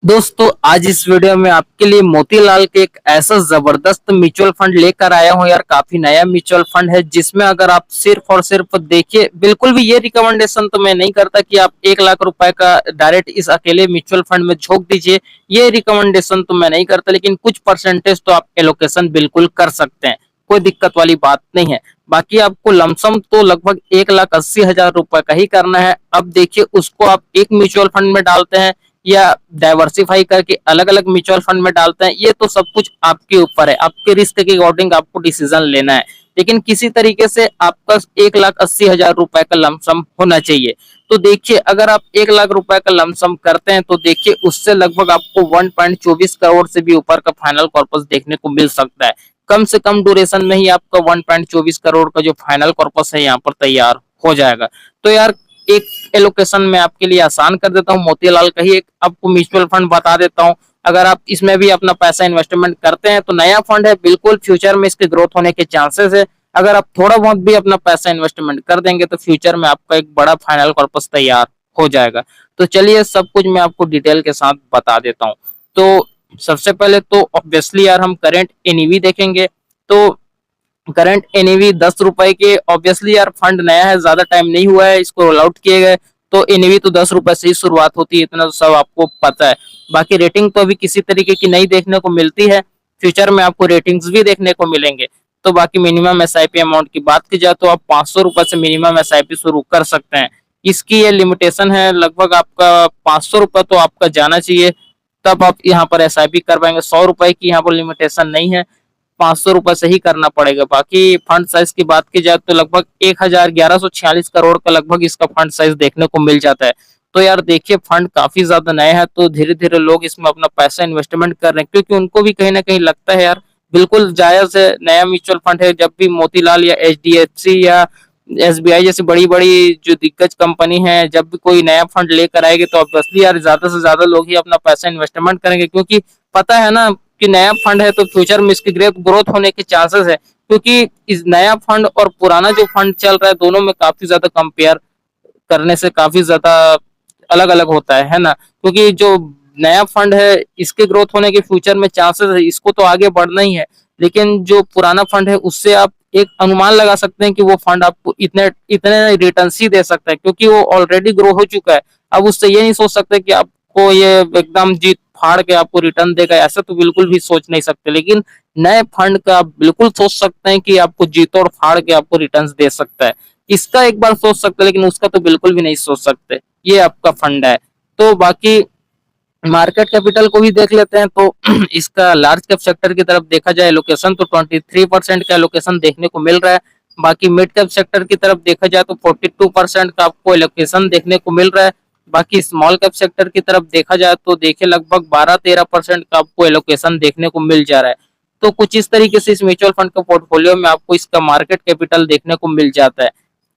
दोस्तों आज इस वीडियो में आपके लिए मोतीलाल के एक ऐसा जबरदस्त म्यूचुअल फंड लेकर आया हूं यार। काफी नया म्यूचुअल फंड है जिसमें अगर आप सिर्फ और सिर्फ देखिए, बिल्कुल भी ये रिकमेंडेशन तो मैं नहीं करता कि आप 1 लाख रुपए का डायरेक्ट इस अकेले म्यूचुअल फंड में झोंक दीजिए। ये रिकमेंडेशन तो मैं नहीं करता, लेकिन कुछ परसेंटेज तो आप एलोकेशन बिल्कुल कर सकते हैं, कोई दिक्कत वाली बात नहीं है। बाकी आपको लमसम तो लगभग 1,80,000 रुपए का ही करना है। अब देखिए, उसको आप एक म्यूचुअल फंड में डालते हैं या डाइवर्सिफाई करके अलग अलग म्यूचुअल फंड में डालते हैं, ये तो सब कुछ आपके ऊपर है। आपके रिस्क के अकॉर्डिंग आपको डिसीजन लेना है, लेकिन किसी तरीके से आपका 1,80,000 रुपए का लमसम होना चाहिए। तो देखिए, अगर आप 1 लाख रुपए का लमसम करते हैं तो देखिए उससे लगभग आपको 1.24 करोड़ से भी ऊपर का फाइनल कॉर्पस देखने को मिल सकता है। कम से कम ड्यूरेशन में ही आपका 1.24 करोड़ का जो फाइनल कॉर्पस है यहाँ पर तैयार हो जाएगा। तो यार, एक एलोकेशन में आपके लिए आसान कर देता हूँ, मोतीलाल का ही एक आपको म्यूचुअल फंड बता देता हूँ। अगर आप इसमें भी अपना पैसा इन्वेस्टमेंट करते हैं तो नया फंड है, बिल्कुल फ्यूचर में इसके ग्रोथ होने के चांसेस है। अगर आप थोड़ा बहुत भी अपना पैसा इन्वेस्टमेंट कर देंगे तो फ्यूचर में आपका एक बड़ा फाइनल कॉर्पस तैयार हो जाएगा। तो चलिए सब कुछ मैं आपको डिटेल के साथ बता देता हूँ। तो सबसे पहले तो ऑब्वियसली यार हम करेंट एनईवी देखेंगे। तो करंट एनईवी 10 रुपए के, ऑब्वियसली यार फंड नया है, ज्यादा टाइम नहीं हुआ है इसको रोल आउट किए गए, तो एनईवी तो 10 रुपए से ही शुरुआत होती है, इतना तो सब आपको पता है। बाकी रेटिंग तो अभी किसी तरीके की नहीं देखने को मिलती है, फ्यूचर में आपको रेटिंग्स भी देखने को मिलेंगे। तो बाकी मिनिमम एसआईपी अमाउंट की बात की जाए तो आप 500 रुपए से मिनिमम एसआईपी शुरू कर सकते हैं। इसकी ये लिमिटेशन है, लगभग आपका 500 रुपए तो आपका जाना चाहिए, तब आप यहाँ पर एसआईपी कर पाएंगे। 100 रुपए की यहाँ पर लिमिटेशन नहीं है, 500 रुपए से ही करना पड़ेगा। बाकी फंड साइज की बात की जाए तो लगभग 1,1146 करोड़ का लगभग इसका फंड साइज देखने को मिल जाता है। तो यार देखिए, फंड काफी ज्यादा नया है, तो धीरे धीरे लोग इसमें अपना पैसा इन्वेस्टमेंट कर रहे हैं, क्योंकि उनको भी कहीं ना कहीं लगता है यार, बिल्कुल जायज है, नया म्यूचुअल फंड है। जब भी मोतीलाल या एचडीएफसी या एसबीआई जैसी बड़ी बड़ी जो दिग्गज कंपनी है, जब भी कोई नया फंड लेकर आएगी तो ऑब्वियसली यार ज्यादा से ज्यादा लोग ही अपना पैसा इन्वेस्टमेंट करेंगे, क्योंकि पता है ना कि नया फंड है तो फ्यूचर में इसकी ग्रोथ होने के चांसेस है। क्योंकि इस नया फंड और पुराना जो फंड चल रहा है, दोनों में काफी ज्यादा कंपेयर करने से काफी ज्यादा अलग अलग होता है ना। क्योंकि जो नया फंड है इसके ग्रोथ होने के फ्यूचर में चांसेस है, इसको तो आगे बढ़ना ही है, लेकिन जो पुराना फंड है उससे आप एक अनुमान लगा सकते हैं कि वो फंड आपको इतने इतने रिटर्न ही दे सकता है, क्योंकि वो ऑलरेडी ग्रो हो चुका है। अब उससे ये नहीं सोच सकते कि आपको ये एकदम जीत फाड़ के आपको रिटर्न देगा, ऐसा तो बिल्कुल भी सोच नहीं सकते। लेकिन नए फंड का आप बिल्कुल सोच सकते हैं कि आपको जीतोड़ फाड़ के आपको रिटर्न दे सकता है। इसका एक बार सोच सकते हैं, लेकिन उसका तो बिल्कुल भी नहीं सोच सकते। ये आपका फंड है। तो बाकी मार्केट कैपिटल को भी देख लेते हैं, तो इसका लार्ज कैप सेक्टर की तरफ देखा जाए एलोकेशन तो 23% का एलोकेशन देखने को मिल रहा है। बाकी मिड कैप सेक्टर की तरफ देखा जाए तो 42% का आपको एलोकेशन देखने को मिल रहा है। बाकी स्मॉल कैप सेक्टर की तरफ देखा जाए तो देखिए लगभग 12-13% का आपको एलोकेशन देखने को मिल जा रहा है। तो कुछ इस तरीके से इस म्यूचुअल फंड का पोर्टफोलियो में आपको इसका मार्केट कैपिटल देखने को मिल जाता है।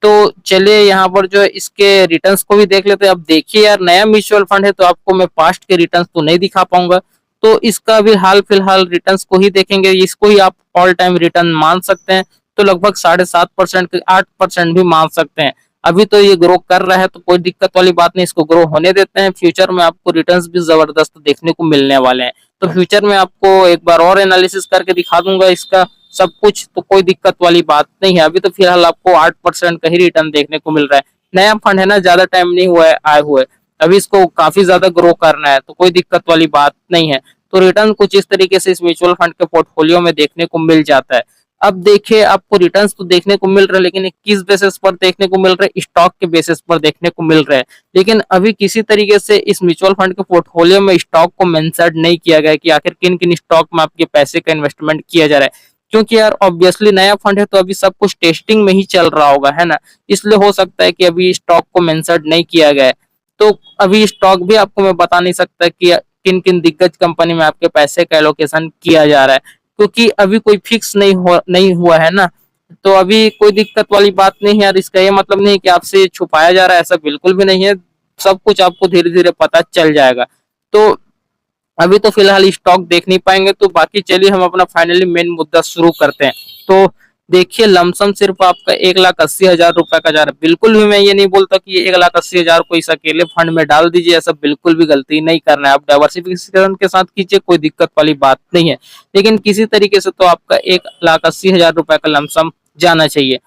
तो चलिए यहाँ पर जो इसके रिटर्न्स को भी देख लेते हैं। अब देखिए यार, नया म्यूचुअल फंड है तो आपको मैं पास्ट के रिटर्न्स तो नहीं दिखा पाऊंगा, तो इसका भी हाल फिलहाल रिटर्न्स को ही देखेंगे। इसको ही आप ऑल टाइम रिटर्न मान सकते हैं, तो लगभग 7.5% 8% भी मान सकते हैं। अभी तो ये ग्रो कर रहा है तो कोई दिक्कत वाली बात नहीं, इसको ग्रो होने देते हैं। फ्यूचर में आपको रिटर्न्स भी जबरदस्त देखने को मिलने वाले हैं। तो फ्यूचर में आपको एक बार और एनालिसिस करके दिखा दूंगा इसका सब कुछ, तो कोई दिक्कत वाली बात नहीं है। अभी तो फिलहाल आपको 8% का ही रिटर्न देखने को मिल रहा है। नया फंड है ना, ज्यादा टाइम नहीं हुआ है आए हुए, अभी इसको काफी ज्यादा ग्रो करना है, तो कोई दिक्कत वाली बात नहीं है। तो रिटर्न कुछ इस तरीके से इस म्यूचुअल फंड के पोर्टफोलियो में देखने को मिल जाता है। अब देखिए, आपको रिटर्न्स तो देखने को मिल रहा है, लेकिन किस बेसिस पर देखने को मिल रहा है, स्टॉक के बेसिस पर देखने को मिल रहा है। लेकिन अभी किसी तरीके से इस म्यूचुअल फंड के पोर्टफोलियो में स्टॉक को मेंशन नहीं किया गया कि आखिर किन किन स्टॉक में आपके पैसे का इन्वेस्टमेंट किया जा रहा है। क्योंकि यार ऑब्वियसली नया फंड है तो अभी सब कुछ टेस्टिंग में ही चल रहा होगा, है ना। इसलिए हो सकता है कि अभी स्टॉक को मेंशन नहीं किया गया है। तो अभी स्टॉक भी आपको मैं बता नहीं सकता कि किन किन दिग्गज कंपनी में आपके पैसे का एलोकेशन किया जा रहा है, क्योंकि अभी कोई फिक्स नहीं हुआ है ना। तो अभी कोई दिक्कत वाली बात नहीं है यार। इसका ये मतलब नहीं कि आपसे छुपाया जा रहा है, ऐसा बिल्कुल भी नहीं है। सब कुछ आपको धीरे धीरे पता चल जाएगा। तो अभी तो फिलहाल स्टॉक देख नहीं पाएंगे। तो बाकी चलिए हम अपना फाइनली मेन मुद्दा शुरू करते हैं। तो देखिए लमसम सिर्फ आपका 1,80,000 रुपए का जा रहा है। बिल्कुल भी मैं ये नहीं बोलता कि ये 1,80,000 को इस अकेले फंड में डाल दीजिए, ऐसा बिल्कुल भी गलती नहीं करना है। आप डाइवर्सिफिकेशन के साथ कीजिए, कोई दिक्कत वाली बात नहीं है। लेकिन किसी तरीके से तो आपका 1,80,000 रुपए का लमसम जाना चाहिए,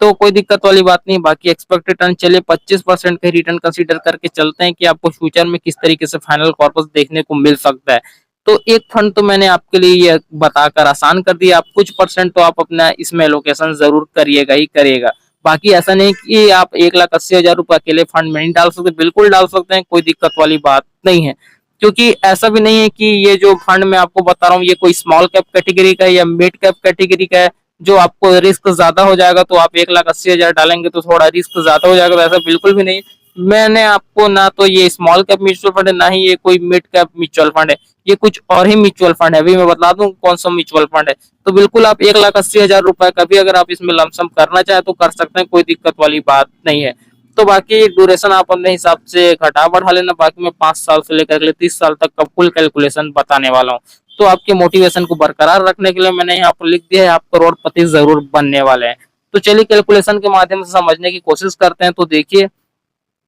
तो कोई दिक्कत वाली बात नहीं। बाकी एक्सपेक्टेड रिटर्न चलिए 25% का रिटर्न कंसीडर करके चलते हैं कि आपको फ्यूचर में किस तरीके से फाइनल कॉर्पस देखने को मिल सकता है। तो एक फंड तो मैंने आपके लिए ये बताकर आसान कर दिया, आप कुछ परसेंट तो आप अपना इसमें एलोकेशन जरूर करिएगा ही करिएगा। बाकी ऐसा नहीं कि आप 1,80,000 रुपए अकेले फंड में नहीं डाल सकते, बिल्कुल डाल सकते हैं, कोई दिक्कत वाली बात नहीं है। क्योंकि ऐसा भी नहीं है कि ये जो फंड मैं आपको बता रहा हूँ ये कोई स्मॉल कैप कैटेगरी का है या मिड कैप कैटेगरी का है जो आपको रिस्क ज्यादा हो जाएगा, तो आप 1,80,000 डालेंगे तो थोड़ा रिस्क ज्यादा हो जाएगा, तो ऐसा बिल्कुल भी नहीं। मैंने आपको ना तो ये स्मॉल कैप म्यूचुअल फंड है, ना ही ये कोई मिड कैप म्यूचुअल फंड है, ये कुछ और ही म्यूचुअल फंड है। अभी मैं बता दूं कौन सा म्यूचुअल फंड है। तो बिल्कुल आप 1,80,000 रुपए का भी अगर आप इसमें लमसम करना चाहे तो कर सकते हैं, कोई दिक्कत वाली बात नहीं है। तो बाकी ड्यूरेशन आप अपने हिसाब से घटा बढ़ा लेना, बाकी मैं 5 साल से लेकर अगले 30 साल तक का फुल कैलकुलेशन बताने वाला हूँ। तो आपके मोटिवेशन को बरकरार रखने के लिए मैंने यहाँ पर लिख दिया है आप करोड़पति जरूर बनने वाले हैं। तो चलिए कैलकुलेशन के माध्यम से समझने की कोशिश करते हैं। तो देखिए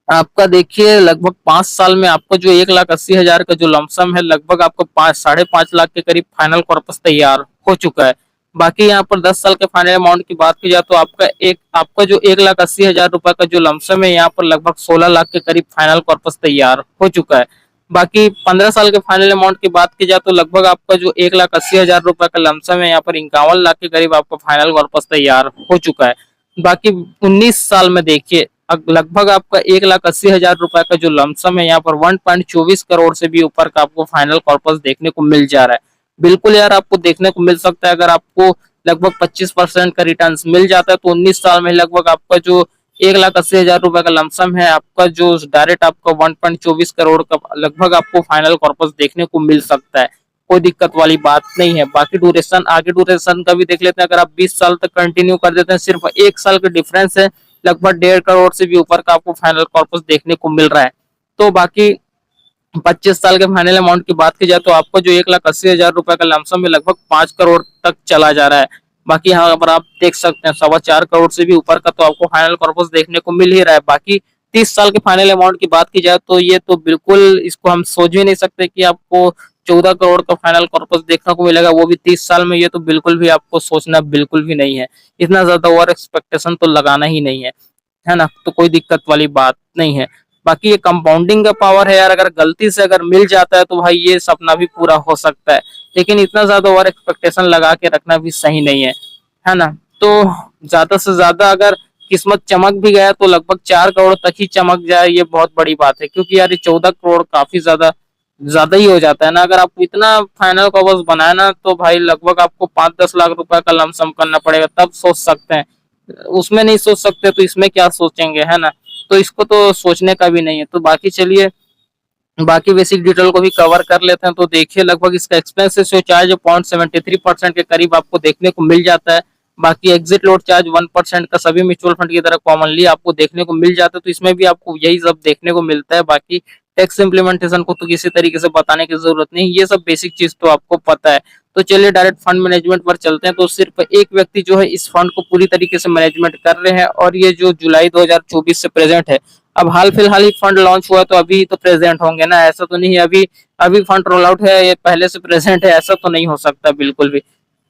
आपका देखिए लगभग 5 साल में आपको जो 1,80,000 का जो लमसम है लगभग आपको 5-5.5 लाख के करीब फाइनल कॉर्पस तैयार हो चुका है। बाकी यहाँ पर 10 साल के फाइनल अमाउंट की बात की जाए तो आपका जो 1,80,000 रुपए का जो लमसम है यहाँ पर लगभग 16 लाख के करीब फाइनल कॉर्पस तैयार हो चुका है। बाकी 15 साल के फाइनल अमाउंट की बात की जाए तो लगभग आपका जो 1,80,000 रुपए का लमसम है यहाँ पर 51 लाख के करीब आपका फाइनल कॉर्पस तैयार हो चुका है। बाकी 19 साल में देखिए लगभग आपका 1,80,000 रुपए का जो लमसम है यहाँ पर 1.24 करोड़ से भी ऊपर का आपको फाइनल कॉर्पस देखने को मिल जा रहा है। बिल्कुल यार आपको देखने को मिल सकता है, अगर आपको लगभग 25% का रिटर्न मिल जाता है तो 19 साल में लगभग आपका जो 1,80,000 रुपए का लमसम है आपका जो डायरेक्ट आपका 1.24 करोड़ का लगभग आपको फाइनल कॉर्पस देखने को मिल सकता है, कोई दिक्कत वाली बात नहीं है। बाकी ड्यूरेशन आगे ड्यूरेशन का भी देख लेते हैं, अगर आप 20 साल तक कंटिन्यू कर देते हैं सिर्फ 1 साल का डिफरेंस है, लगभग 1.5 करोड़ से भी ऊपर का आपको फाइनल कॉर्पस देखने को मिल रहा है। तो बाकी 25 साल के फाइनल अमाउंट की बात की जाए तो आपको जो 1,80,000 रुपए का लमसम में लगभग 5 करोड़ तक चला जा रहा है। बाकी यहाँ पर आप देख सकते हैं 4.25 करोड़ से भी ऊपर का तो आपको फाइनल कॉर्पस देखने को मिल ही रहा है। बाकी 30 साल के फाइनल अमाउंट की बात की जाए तो ये तो बिल्कुल इसको हम सोच भी नहीं सकते कि आपको 14 करोड़ का फाइनल कॉर्पस देखने को मिलेगा, वो भी 30 साल में। ये तो बिल्कुल भी आपको सोचना बिल्कुल भी नहीं है, इतना ज्यादा ओवर एक्सपेक्टेशन तो लगाना ही नहीं है ना। तो कोई दिक्कत वाली बात नहीं है। बाकी ये कंपाउंडिंग का पावर है यार, अगर गलती से अगर मिल जाता है तो भाई ये सपना भी पूरा हो सकता है, लेकिन इतना ज्यादा ओवर एक्सपेक्टेशन लगा के रखना भी सही नहीं है ना। तो ज्यादा से ज्यादा अगर किस्मत चमक भी गया तो लगभग 4 करोड़ तक ही चमक जाए, ये बहुत बड़ी बात है। क्योंकि यार ये 14 करोड़ काफी ज्यादा ज्यादा ही हो जाता है ना। अगर आप इतना फाइनल कवर्स बनाए ना तो भाई लगभग आपको 5-10 लाख रुपए का लमसम करना पड़ेगा, तब सोच सकते हैं। उसमें नहीं सोच सकते तो इसमें क्या सोचेंगे, है ना। तो इसको तो सोचने का भी नहीं है। तो बाकी चलिए बाकी बेसिक डिटेल को भी कवर कर लेते हैं। तो देखिए लगभग इसका एक्सपेंस रेशियो चार्ज 0.73% के करीब आपको देखने को मिल जाता है। बाकी एग्जिट लोड चार्ज 1% का सभी म्यूचुअल फंड की तरह कॉमनली आपको देखने को मिल जाता है, तो इसमें भी आपको यही सब देखने को मिलता है। बाकी टैक्स इम्प्लीमेंटेशन को तो किसी तरीके से बताने की जरूरत नहीं, ये सब बेसिक चीज तो आपको पता है। तो चलिए डायरेक्ट फंड मैनेजमेंट पर चलते हैं। तो सिर्फ एक व्यक्ति जो है इस फंड को पूरी तरीके से मैनेजमेंट कर रहे हैं, और ये जो जुलाई 2024 से प्रेजेंट है। अब हाल फिलहाल ही फंड लॉन्च हुआ तो अभी तो प्रेजेंट होंगे ना, ऐसा तो नहीं है अभी अभी फंड रोल आउट है ये पहले से प्रेजेंट है, ऐसा तो नहीं हो सकता बिल्कुल भी।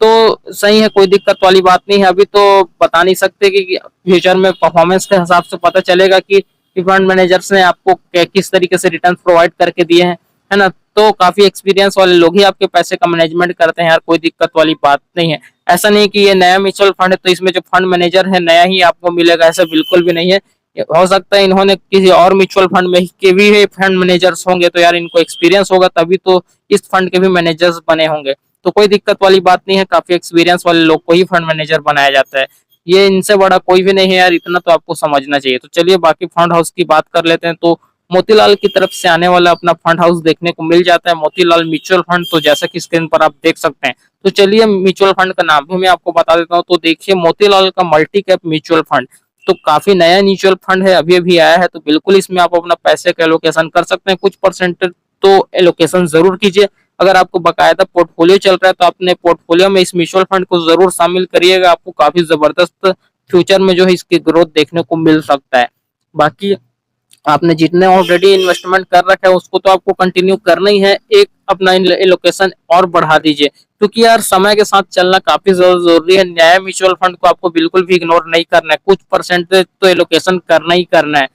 तो सही है, कोई दिक्कत वाली बात नहीं है। अभी तो बता नहीं सकते कि फ्यूचर में परफॉर्मेंस के हिसाब से पता चलेगा कि फंड मैनेजर्स ने आपको किस तरीके से रिटर्न प्रोवाइड करके दिए हैं, है ना। तो काफी एक्सपीरियंस वाले लोग ही आपके पैसे का मैनेजमेंट करते हैं यार, कोई दिक्कत वाली बात नहीं है। ऐसा नहीं कि ये नया म्यूचुअल फंड है तो इसमें जो फंड मैनेजर है नया ही आपको मिलेगा, ऐसा बिल्कुल भी नहीं है। हो सकता है इन्होंने किसी और म्यूचुअल फंड में के भी फंड मैनेजर्स होंगे, तो यार इनको एक्सपीरियंस होगा तभी तो इस फंड के भी मैनेजर्स बने होंगे। तो कोई दिक्कत वाली बात नहीं है, काफी एक्सपीरियंस वाले लोग को ही फंड मैनेजर बनाया जाता है, ये इनसे बड़ा कोई भी नहीं है यार, इतना तो आपको समझना चाहिए। तो चलिए बाकी फंड हाउस की बात कर लेते हैं। तो मोतीलाल की तरफ से आने वाला अपना फंड हाउस देखने को मिल जाता है, मोतीलाल म्यूचुअल फंड। तो जैसा कि स्क्रीन पर आप देख सकते हैं, तो चलिए म्यूचुअल फंड का नाम भी मैं आपको बता देता हूँ। तो देखिए मोतीलाल का मल्टी कैप म्यूचुअल फंड, तो काफी नया म्यूचुअल फंड है, अभी अभी आया है। तो बिल्कुल इसमें आप अपना पैसे का एलोकेशन कर सकते हैं, कुछ परसेंट तो एलोकेशन जरूर कीजिए। अगर आपको बकायदा पोर्टफोलियो चल रहा है तो अपने पोर्टफोलियो में इस म्यूचुअल फंड को जरूर शामिल करिएगा, आपको काफी जबरदस्त फ्यूचर में जो है इसकी ग्रोथ देखने को मिल सकता है। बाकी आपने जितने ऑलरेडी इन्वेस्टमेंट कर रखा है उसको तो आपको कंटिन्यू करना ही है, एक अपना एलोकेशन और बढ़ा दीजिए, क्योंकि यार समय के साथ चलना काफी ज्यादा जरूरी है। नया म्यूचुअल फंड को आपको बिल्कुल भी इग्नोर नहीं करना है, कुछ परसेंट तो एलोकेशन करना ही करना है।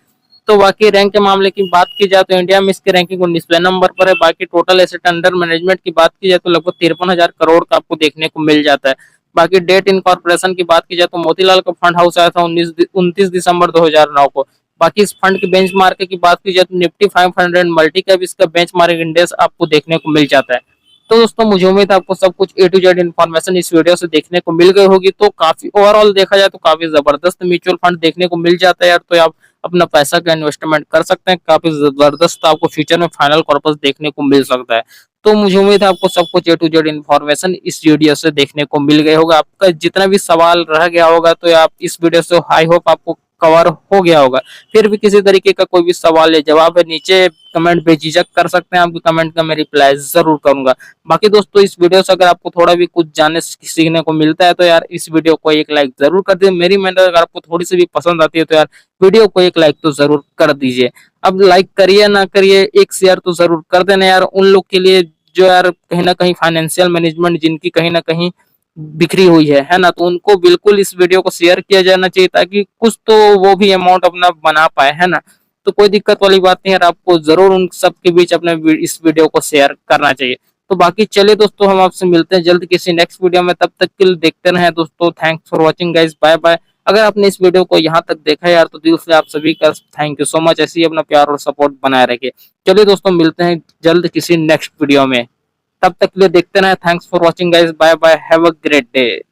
तो बाकी रैंक के मामले की बात की जाए तो इंडिया में इसकी रैंकिंग 19वें नंबर पर है। बाकी टोटल एसेट अंडर मैनेजमेंट की बात की जाए तो लगभग 53,000 करोड़ का आपको देखने को मिल जाता है। बाकी डेट इनकॉर्पोरेशन की बात की जाए तो मोतीलाल का फंड हाउस आया था 29 दिसंबर 2009 को। बाकी इस फंड की बेंचमार्क की बात की जाए तो निफ्टी 500 मल्टी कैप इसका बेंचमार्क इंडेक्स आपको देखने को मिल जाता है। तो दोस्तों मुझे उम्मीद है आपको सब कुछ ए टू जेड इन्फॉर्मेशन इस वीडियो से देखने को मिल गई होगी। तो काफी ओवरऑल देखा जाए तो काफी जबरदस्त म्यूचुअल फंड देखने को मिल जाता है यार, तो आप अपना पैसा का इन्वेस्टमेंट कर सकते हैं, काफी जबरदस्त आपको फ्यूचर में फाइनल कॉर्पस देखने को मिल सकता है। तो मुझे उम्मीद है आपको सब कुछ ए टू जेड इन्फॉर्मेशन इस वीडियो से देखने को मिल गई होगा। आपका जितना भी सवाल रह गया होगा तो आप इस वीडियो से आई होप आपको कवर हो गया होगा। फिर भी किसी तरीके का कोई भी सवाल या जवाब है नीचे कमेंट बेझिझक कर सकते हैं, आपके कमेंट का मैं रिप्लाई जरूर करूंगा। बाकी दोस्तों इस वीडियो से अगर आपको थोड़ा भी कुछ जानने सीखने को मिलता है तो यार इस वीडियो को एक लाइक जरूर कर दीजिए। मेरी मेहनत अगर आपको थोड़ी सी भी पसंद आती है तो यार वीडियो को एक लाइक तो जरूर कर दीजिए। अब लाइक करिए ना करिए, एक शेयर तो जरूर कर देना यार उन लोग के लिए जो यार कहीं ना कहीं फाइनेंशियल मैनेजमेंट जिनकी कहीं ना कहीं बिखरी हुई है ना, तो उनको बिल्कुल इस वीडियो को शेयर किया जाना चाहिए ताकि कुछ तो वो भी अमाउंट अपना बना पाए, है ना। तो कोई दिक्कत वाली बात नहीं है, आपको जरूर उन सबके बीच अपने इस वीडियो को शेयर करना चाहिए। तो बाकी चलिए दोस्तों हम आपसे मिलते हैं जल्द किसी नेक्स्ट वीडियो में, तब तक के लिए देखते रहें दोस्तों। Thanks for watching guys, bye bye. अगर आपने इस वीडियो को यहाँ तक देखा यार तो दिल से आप सभी का थैंक यू सो मच, ऐसे ही अपना प्यार और सपोर्ट बनाए रखिए। चलिए दोस्तों मिलते हैं जल्द किसी नेक्स्ट वीडियो में, तब तक के लिए देखते रहें। Thanks for watching guys, bye bye, have a great day.